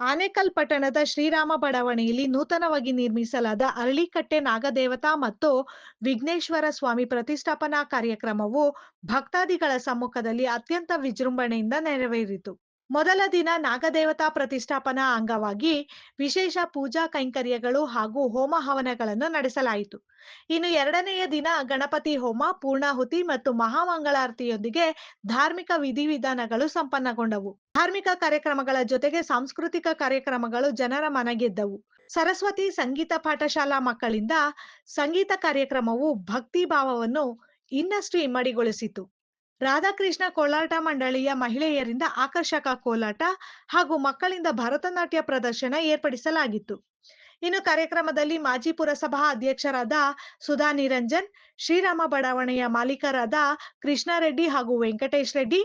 ಆನೇಕಲ್ ಪಟ್ಟಣದ ಶ್ರೀರಾಮ ಬಡಾವಣೆಯಲ್ಲಿ ನೂತನವಾಗಿ ನಿರ್ಮಿಸಲಾದ ಅರಳಿಕಟ್ಟೆ ನಾಗದೇವತಾ ಮತ್ತು ವಿಘ್ನೇಶ್ವರ ಸ್ವಾಮಿ ಪ್ರತಿಷ್ಠಾಪನಾ ಕಾರ್ಯಕ್ರಮವು ಭಕ್ತಾದಿಗಳ ಸಮ್ಮುಖದಲ್ಲಿ ಅತ್ಯಂತ ವಿಜೃಂಭಣೆಯಿಂದ ನೆರವೇರಿತು. ಮೊದಲ ದಿನ ನಾಗದೇವತಾ ಪ್ರತಿಷ್ಠಾಪನಾ ಅಂಗವಾಗಿ ವಿಶೇಷ ಪೂಜಾ ಕೈಂಕರ್ಯಗಳು ಹಾಗೂ ಹೋಮ ಹವನಗಳನ್ನು ನಡೆಸಲಾಯಿತು. ಇನ್ನು ಎರಡನೆಯ ದಿನ ಗಣಪತಿ ಹೋಮ, ಪೂರ್ಣಾಹುತಿ ಮತ್ತು ಮಹಾಮಂಗಳಾರತಿಯೊಂದಿಗೆ ಧಾರ್ಮಿಕ ವಿಧಿವಿಧಾನಗಳು ಸಂಪನ್ನಗೊಂಡವು. ಧಾರ್ಮಿಕ ಕಾರ್ಯಕ್ರಮಗಳ ಜೊತೆಗೆ ಸಾಂಸ್ಕೃತಿಕ ಕಾರ್ಯಕ್ರಮಗಳು ಜನರ ಮನಗೆದ್ದವು. ಸರಸ್ವತಿ ಸಂಗೀತ ಪಾಠಶಾಲಾ ಮಕ್ಕಳಿಂದ ಸಂಗೀತ ಕಾರ್ಯಕ್ರಮವು ಭಕ್ತಿ ಭಾವವನ್ನು ಇನ್ನಷ್ಟು ಇಮ್ಮಡಿಗೊಳಿಸಿತು. ರಾಧಾಕೃಷ್ಣ ಕೋಲಾಟ ಮಂಡಳಿಯ ಮಹಿಳೆಯರಿಂದ ಆಕರ್ಷಕ ಕೋಲಾಟ ಹಾಗೂ ಮಕ್ಕಳಿಂದ ಭರತನಾಟ್ಯ ಪ್ರದರ್ಶನ ಏರ್ಪಡಿಸಲಾಗಿತ್ತು. ಇನ್ನು ಕಾರ್ಯಕ್ರಮದಲ್ಲಿ ಮಾಜಿ ಪುರಸಭಾ ಅಧ್ಯಕ್ಷರಾದ ಸುಧಾ ನಿರಂಜನ್, ಶ್ರೀರಾಮ ಬಡಾವಣೆಯ ಮಾಲೀಕರಾದ ಕೃಷ್ಣಾರೆಡ್ಡಿ ಹಾಗೂ Venkatesh Reddy,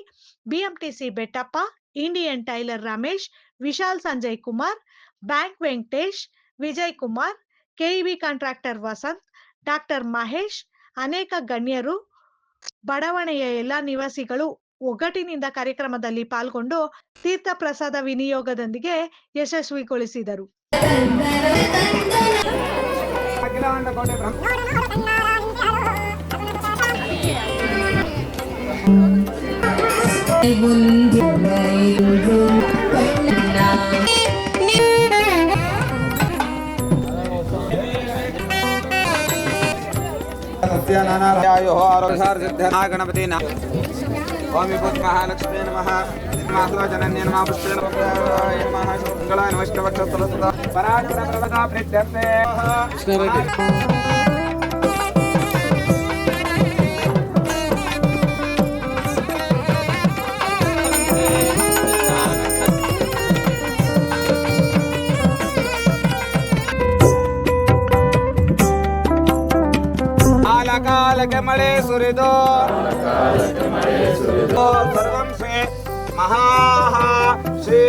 BMTC Bettappa, Indian tailor Ramesh, Vishal Sanjay Kumar, bank Venkatesh, Vijay Kumar, KEB contractor Vasanth, doctor Mahesh, ಅನೇಕ ಗಣ್ಯರು, ಬಡಾವಣೆಯ ಎಲ್ಲಾ ನಿವಾಸಿಗಳು ಒಗ್ಗಟ್ಟಿನಿಂದ ಕಾರ್ಯಕ್ರಮದಲ್ಲಿ ಪಾಲ್ಗೊಂಡು ತೀರ್ಥ ಪ್ರಸಾದ ವಿನಿಯೋಗದೊಂದಿಗೆ ಯಶಸ್ವಿಗೊಳಿಸಿದರು. गणपति स्वामी भूत महालक्ष्मी नमः माता जनन्य नमः पुष्पे नमः मंगलाय नमस्कार पराशर प्रवदा प्रीत्यर्थे ಕಾಲಕ್ಕೆ ಮಳೆ ಸುರಿದು ಸರ್ವಂ ಶ್ರೀ ಮಹಾ ಶ್ರೀ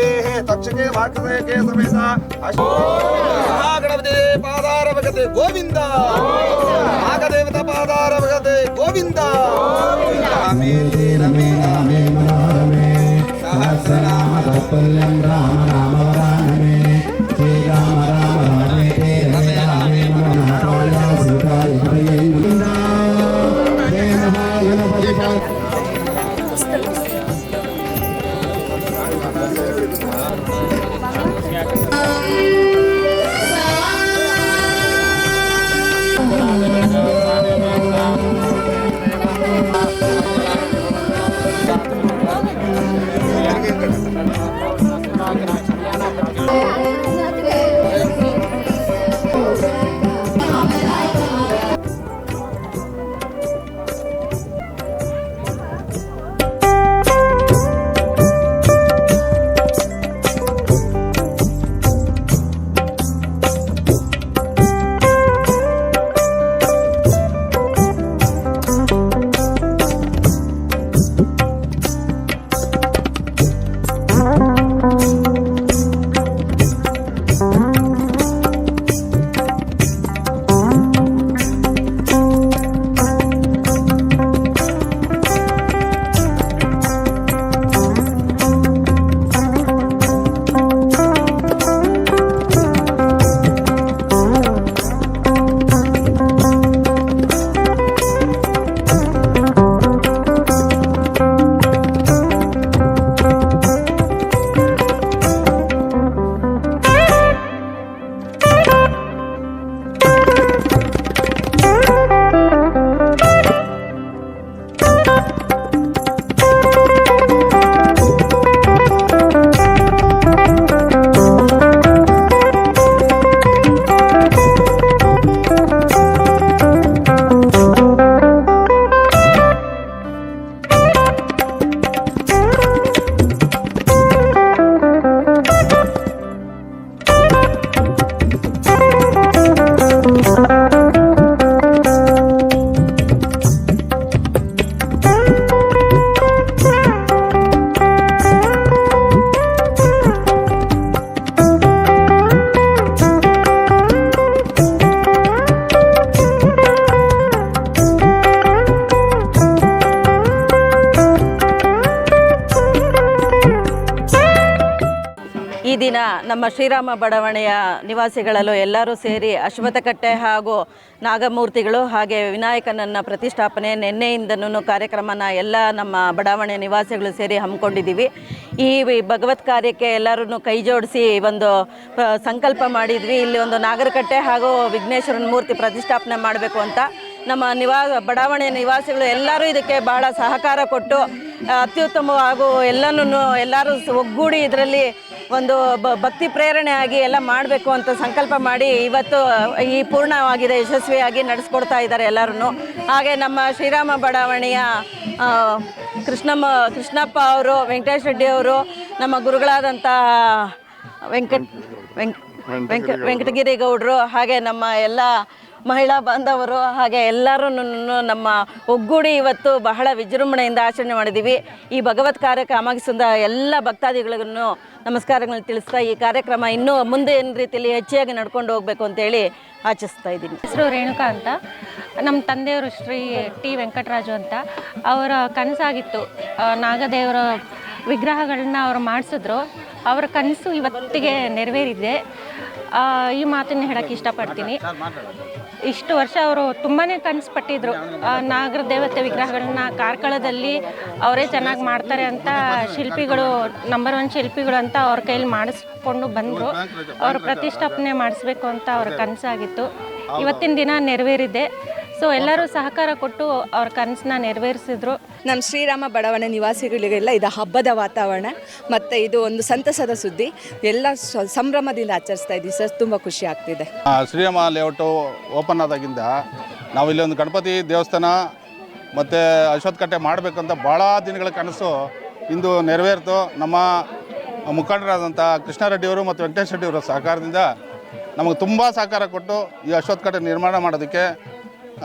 ತಕ್ಷಕೆ ಭಾಗಕ್ಕೆ ಸಮೇತ ಮಹಾಗಣಪತಿ ಪಾದಾರ ಭಗತೆ ಗೋವಿಂದ, ನಾಗದೇವತಾ ಪಾದಾರ ಭಗತೆ ಗೋವಿಂದ. ಸಹಸ್ರನಾಮ ಕೌಪಲ್ಯಂ ರಾಮ ನಾಮ ವರಾನಮೇ ಶ್ರೀರಾಮ ರಾಮ ರಾಮೇತೆ ರಮೇ ರಾಮೇ ನಮಃ ಕಾಳ್ಯ ಸೀತಾಯ ಹರಯೇ ನಮ್ಮ ಶ್ರೀರಾಮ ಬಡಾವಣೆಯ ನಿವಾಸಿಗಳಲ್ಲೂ ಎಲ್ಲರೂ ಸೇರಿ ಅಶ್ವತ್ಥಕಟ್ಟೆ ಹಾಗೂ ನಾಗಮೂರ್ತಿಗಳು ಹಾಗೆ ವಿನಾಯಕನನ್ನು ಪ್ರತಿಷ್ಠಾಪನೆ ನಿನ್ನೆಯಿಂದನೂ ಕಾರ್ಯಕ್ರಮನ ಎಲ್ಲ ನಮ್ಮ ಬಡಾವಣೆ ನಿವಾಸಿಗಳು ಸೇರಿ ಹಮ್ಮಿಕೊಂಡಿದ್ದೀವಿ. ಈ ಭಗವತ್ ಕಾರ್ಯಕ್ಕೆ ಎಲ್ಲರೂ ಕೈ ಜೋಡಿಸಿ ಒಂದು ಸಂಕಲ್ಪ ಮಾಡಿದ್ವಿ. ಇಲ್ಲಿ ಒಂದು ನಾಗರಕಟ್ಟೆ ಹಾಗೂ ವಿಘ್ನೇಶ್ವರನ ಮೂರ್ತಿ ಪ್ರತಿಷ್ಠಾಪನೆ ಮಾಡಬೇಕು ಅಂತ ನಮ್ಮ ಬಡಾವಣೆ ನಿವಾಸಿಗಳು ಎಲ್ಲರೂ ಇದಕ್ಕೆ ಬಹಳ ಸಹಕಾರ ಕೊಟ್ಟು ಅತ್ಯುತ್ತಮವಾಗೂ ಎಲ್ಲರೂ ಒಗ್ಗೂಡಿ ಇದರಲ್ಲಿ ಒಂದು ಭಕ್ತಿ ಪ್ರೇರಣೆ ಆಗಿ ಎಲ್ಲ ಮಾಡಬೇಕು ಅಂತ ಸಂಕಲ್ಪ ಮಾಡಿ ಇವತ್ತು ಈ ಪೂರ್ಣವಾಗಿದೆ, ಯಶಸ್ವಿಯಾಗಿ ನಡೆಸ್ಕೊಡ್ತಾ ಇದ್ದಾರೆ ಎಲ್ಲರೂ. ಹಾಗೆ ನಮ್ಮ ಶ್ರೀರಾಮ ಬಡಾವಣೆಯ ಕೃಷ್ಣಪ್ಪ ಅವರು, ವೆಂಕಟೇಶ್ ರೆಡ್ಡಿ ಅವರು, ನಮ್ಮ ಗುರುಗಳಾದಂಥ ವೆಂಕಟಗಿರಿ ಗೌಡರು, ಹಾಗೆ ನಮ್ಮ ಎಲ್ಲ ಮಹಿಳಾ ಬಾಂಧವರು, ಹಾಗೆ ಎಲ್ಲರೂ ನಮ್ಮ ಒಗ್ಗೂಡಿ ಇವತ್ತು ಬಹಳ ವಿಜೃಂಭಣೆಯಿಂದ ಆಚರಣೆ ಮಾಡಿದ್ದೀವಿ. ಈ ಭಗವತ್ ಕಾರ್ಯಕ್ಕೆ ಆಮಂತ್ರಿಸಿದ ಎಲ್ಲ ಭಕ್ತಾದಿಗಳಿಗೂ ನಮಸ್ಕಾರಗಳನ್ನು ತಿಳಿಸ್ತಾ ಈ ಕಾರ್ಯಕ್ರಮ ಇನ್ನೂ ಮುಂದೆ ಏನು ರೀತಿಯಲ್ಲಿ ಹೆಚ್ಚಾಗಿ ನಡ್ಕೊಂಡು ಹೋಗಬೇಕು ಅಂತೇಳಿ ಆಚಿಸ್ತಾ ಇದ್ದೀನಿ. ಹೆಸರು ರೇಣುಕಾ ಅಂತ. ನಮ್ಮ ತಂದೆಯವರು ಶ್ರೀ ಟಿ ವೆಂಕಟರಾಜು ಅಂತ. ಅವರ ಕನಸಾಗಿತ್ತು ನಾಗದೇವರ ವಿಗ್ರಹಗಳನ್ನ ಅವರು ಮಾಡಿಸಿದ್ರು. ಅವರ ಕನಸು ಇವತ್ತಿಗೆ ನೆರವೇರಿದೆ. ಈ ಮಾತನ್ನು ಹೇಳೋಕ್ಕೆ ಇಷ್ಟಪಡ್ತೀನಿ. ಇಷ್ಟು ವರ್ಷ ಅವರು ತುಂಬಾ ಕನಸು ಪಟ್ಟಿದ್ರು. ನಾಗರ ದೇವತೆ ವಿಗ್ರಹಗಳನ್ನ ಕಾರ್ಕಳದಲ್ಲಿ ಅವರೇ ಚೆನ್ನಾಗಿ ಮಾಡ್ತಾರೆ ಅಂತ ಶಿಲ್ಪಿಗಳು, ನಂಬರ್ 1 ಶಿಲ್ಪಿಗಳು ಅಂತ ಅವ್ರ ಕೈಯಲ್ಲಿ ಮಾಡಿಸ್ಕೊಂಡು ಬಂದರು. ಅವ್ರ ಪ್ರತಿಷ್ಠಾಪನೆ ಮಾಡಿಸ್ಬೇಕು ಅಂತ ಅವ್ರ ಕನಸಾಗಿತ್ತು. ಇವತ್ತಿನ ದಿನ ನೆರವೇರಿದೆ. ಸೊ ಎಲ್ಲರೂ ಸಹಕಾರ ಕೊಟ್ಟು ಅವ್ರ ಕನಸನ್ನ ನೆರವೇರಿಸಿದ್ರು. ನಮ್ಮ ಶ್ರೀರಾಮ ಬಡಾವಣೆ ನಿವಾಸಿಗಳಿಗೆಲ್ಲ ಇದು ಹಬ್ಬದ ವಾತಾವರಣ ಮತ್ತು ಇದು ಒಂದು ಸಂತಸದ ಸುದ್ದಿ. ಎಲ್ಲ ಸಂಭ್ರಮದಿಂದ ಆಚರಿಸ್ತಾ ಇದ್ದೀವಿ ಸರ್. ತುಂಬ ಖುಷಿ ಆಗ್ತಿದೆ. ಶ್ರೀರಾಮ ಲೇಔಟು ಓಪನ್ ಆದಾಗಿಂದ ನಾವಿಲ್ಲಿ ಒಂದು ಗಣಪತಿ ದೇವಸ್ಥಾನ ಮತ್ತು ಅಶ್ವತ್ಥಕಟ್ಟೆ ಮಾಡಬೇಕಂತ ಭಾಳ ದಿನಗಳ ಕನಸು ಇಂದು ನೆರವೇರಿತು. ನಮ್ಮ ಮುಖಂಡರಾದಂಥ ಕೃಷ್ಣಾರೆಡ್ಡಿಯವರು ಮತ್ತು ವೆಂಕಟೇಶ್ ರೆಡ್ಡಿಯವರ ಸಹಕಾರದಿಂದ ನಮಗೆ ತುಂಬ ಸಹಕಾರ ಕೊಟ್ಟು ಈ ಅಶ್ವತ್ಥಕಟ್ಟೆ ನಿರ್ಮಾಣ ಮಾಡೋದಕ್ಕೆ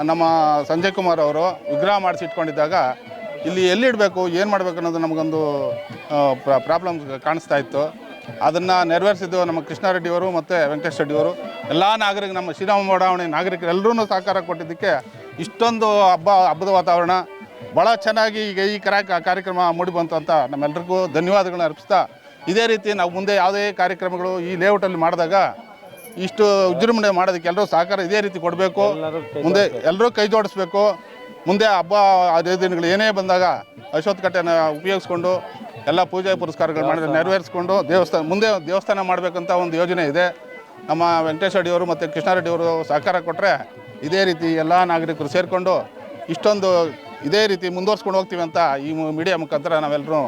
ನಮ್ಮ ಸಂಜಯ್ ಕುಮಾರ್ ಅವರು ವಿಗ್ರಹ ಮಾಡಿಸಿ ಇಟ್ಕೊಂಡಿದ್ದಾಗ ಇಲ್ಲಿ ಎಲ್ಲಿಡಬೇಕು, ಏನು ಮಾಡಬೇಕು ಅನ್ನೋದು ನಮಗೊಂದು ಪ್ರಾಬ್ಲಮ್ ಕಾಣಿಸ್ತಾ ಇತ್ತು. ಅದನ್ನು ನೆರವೇರಿಸಿದ್ದು ನಮ್ಮ ಕೃಷ್ಣಾರೆಡ್ಡಿಯವರು ಮತ್ತು ವೆಂಕಟೇಶ್ ರೆಡ್ಡಿಯವರು. ಎಲ್ಲ ನಾಗರಿಕರು, ನಮ್ಮ ಶ್ರೀರಾಮ ಬಡಾವಣೆ ನಾಗರಿಕರು ಎಲ್ಲರೂ ಸಹಕಾರ ಕೊಟ್ಟಿದ್ದಕ್ಕೆ ಇಷ್ಟೊಂದು ಹಬ್ಬದ ವಾತಾವರಣ ಭಾಳ ಚೆನ್ನಾಗಿ ಈಗ ಈ ಕಾರ್ಯಕ್ರಮ ಮೂಡಿಬಂತು ಅಂತ ನಮ್ಮೆಲ್ಲರಿಗೂ ಧನ್ಯವಾದಗಳನ್ನ ಅರ್ಪಿಸ್ತಾ, ಇದೇ ರೀತಿ ನಾವು ಮುಂದೆ ಯಾವುದೇ ಕಾರ್ಯಕ್ರಮಗಳು ಈ ಲೇಔಟಲ್ಲಿ ಮಾಡಿದಾಗ ಇಷ್ಟು ವಿಜೃಂಭಣೆ ಮಾಡೋದಕ್ಕೆ ಎಲ್ಲರೂ ಸಹಕಾರ ಇದೇ ರೀತಿ ಕೊಡಬೇಕು. ಮುಂದೆ ಎಲ್ಲರೂ ಕೈ ಜೋಡಿಸ್ಬೇಕು. ಮುಂದೆ ಹಬ್ಬ ದಿನಗಳು ಏನೇ ಬಂದಾಗ ಅಶ್ವತ್ಥಕಟ್ಟೆನ ಉಪಯೋಗಿಸ್ಕೊಂಡು ಎಲ್ಲ ಪೂಜೆ ಪುರಸ್ಕಾರಗಳು ಮಾಡಿ ನೆರವೇರಿಸ್ಕೊಂಡು ಮುಂದೆ ದೇವಸ್ಥಾನ ಮಾಡಬೇಕಂತ ಒಂದು ಯೋಜನೆ ಇದೆ. ನಮ್ಮ ವೆಂಕಟೇಶ್ ರೆಡ್ಡಿಯವರು ಮತ್ತು ಕೃಷ್ಣಾರೆಡ್ಡಿಯವರು ಸಹಕಾರ ಕೊಟ್ಟರೆ ಇದೇ ರೀತಿ ಎಲ್ಲ ನಾಗರಿಕರು ಸೇರಿಕೊಂಡು ಇಷ್ಟೊಂದು ಇದೇ ರೀತಿ ಮುಂದುವರ್ಸ್ಕೊಂಡು ಹೋಗ್ತೀವಿ ಅಂತ ಈ ಮೀಡಿಯಾ ಮುಖಾಂತರ ನಾವೆಲ್ಲರೂ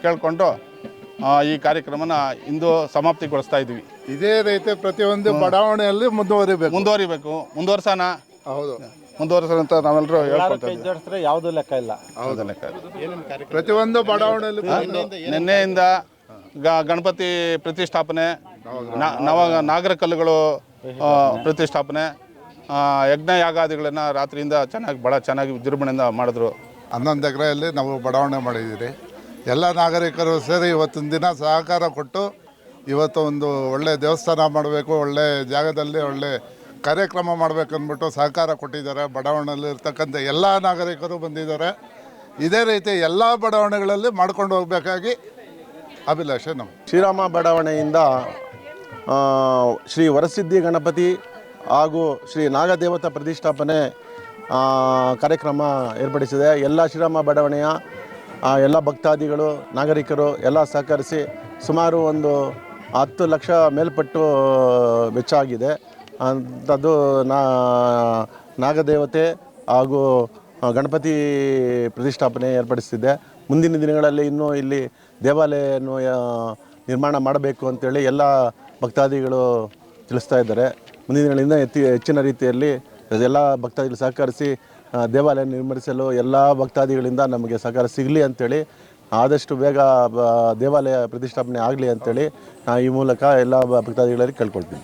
ಕೇಳಿಕೊಂಡು ಈ ಕಾರ್ಯಕ್ರಮನ ಇಂದು ಸಮಾಪ್ತಿಗೊಳಿಸ್ತಾ ಇದ್ವಿ. ಇದೇ ರೀತಿ ಪ್ರತಿಯೊಂದು ಬಡಾವಣೆಯಲ್ಲಿ ಮುಂದುವರ್ಸೋಣ. ಹೌದು, ಮುಂದುವರ್ಸೋಣ ಅಂತ ನಾವೆಲ್ಲರೂ ಹೇಳ್ಕೊಳ್ತೀವಿ. ಯಾವುದು ಲೆಕ್ಕ ಇಲ್ಲ. ಹೌದು ಲೆಕ್ಕ. ಪ್ರತಿಯೊಂದು ಬಡಾವಣೆಯಲ್ಲಿ ನಿನ್ನೆಯಿಂದ ಗಣಪತಿ ಪ್ರತಿಷ್ಠಾಪನೆ, ನಾಗರ ಕಲ್ಲುಗಳು ಪ್ರತಿಷ್ಠಾಪನೆ, ಯಜ್ಞ ಯಾಗಾದಿಗಳನ್ನು ರಾತ್ರಿಯಿಂದ ಭಾಳ ಚೆನ್ನಾಗಿ ವಿಜೃಂಭಣೆಯಿಂದ ಮಾಡಿದ್ರು. 11 ಎಕರೆಯಲ್ಲಿ ನಾವು ಬಡಾವಣೆ ಮಾಡಿದ್ದೀರಿ. ಎಲ್ಲ ನಾಗರಿಕರು ಸೇರಿ ಇವತ್ತಿನ ದಿನ ಸಹಕಾರ ಕೊಟ್ಟು ಇವತ್ತು ಒಂದು ಒಳ್ಳೆ ದೇವಸ್ಥಾನ ಮಾಡಬೇಕು, ಒಳ್ಳೆ ಜಾಗದಲ್ಲಿ ಒಳ್ಳೆ ಕಾರ್ಯಕ್ರಮ ಮಾಡಬೇಕಂದ್ಬಿಟ್ಟು ಸಹಕಾರ ಕೊಟ್ಟಿದ್ದಾರೆ. ಬಡಾವಣೆಯಲ್ಲಿ ಇರ್ತಕ್ಕಂಥ ಎಲ್ಲ ನಾಗರಿಕರು ಬಂದಿದ್ದಾರೆ. ಇದೇ ರೀತಿ ಎಲ್ಲ ಬಡಾವಣೆಗಳಲ್ಲಿ ಮಾಡ್ಕೊಂಡು ಹೋಗಬೇಕಾಗಿ ಅಭಿಲಾಷೆ ನಮ್ಮ ಶ್ರೀರಾಮ ಬಡಾವಣೆಯಿಂದ ಶ್ರೀ ವರಸಿದ್ಧಿ ಗಣಪತಿ ಹಾಗೂ ಶ್ರೀ ನಾಗದೇವತಾ ಪ್ರತಿಷ್ಠಾಪನೆ ಕಾರ್ಯಕ್ರಮ ಏರ್ಪಡಿಸಿದೆ. ಎಲ್ಲ ಶ್ರೀರಾಮ ಬಡಾವಣೆಯ ಎಲ್ಲ ಭಕ್ತಾದಿಗಳು, ನಾಗರಿಕರು ಎಲ್ಲ ಸಹಕರಿಸಿ ಸುಮಾರು ಒಂದು 10 ಲಕ್ಷ ಮೇಲ್ಪಟ್ಟು ವೆಚ್ಚ ಆಗಿದೆ. ಅಂಥದ್ದು ನಾಗದೇವತೆ ಹಾಗೂ ಗಣಪತಿ ಪ್ರತಿಷ್ಠಾಪನೆ ಏರ್ಪಡಿಸಿದೆ. ಮುಂದಿನ ದಿನಗಳಲ್ಲಿ ಇನ್ನೂ ಇಲ್ಲಿ ದೇವಾಲಯವನ್ನು ನಿರ್ಮಾಣ ಮಾಡಬೇಕು ಅಂತೇಳಿ ಎಲ್ಲ ಭಕ್ತಾದಿಗಳು ತಿಳಿಸ್ತಾ ಇದ್ದಾರೆ. ಮುಂದಿನ ದಿನಗಳಿಂದ ಹೆಚ್ಚಿನ ರೀತಿಯಲ್ಲಿ ಎಲ್ಲ ಭಕ್ತಾದಿಗಳು ಸಹಕರಿಸಿ ದೇವಾಲಯ ನಿರ್ಮಿಸಲು ಎಲ್ಲ ಭಕ್ತಾದಿಗಳಿಂದ ನಮಗೆ ಸಹಕಾರ ಸಿಗಲಿ ಅಂಥೇಳಿ, ಆದಷ್ಟು ಬೇಗ ದೇವಾಲಯ ಪ್ರತಿಷ್ಠಾಪನೆ ಆಗಲಿ ಅಂಥೇಳಿ ಈ ಮೂಲಕ ಎಲ್ಲ ಭಕ್ತಾದಿಗಳಲ್ಲಿ ಕೇಳ್ಕೊಳ್ತೀನಿ.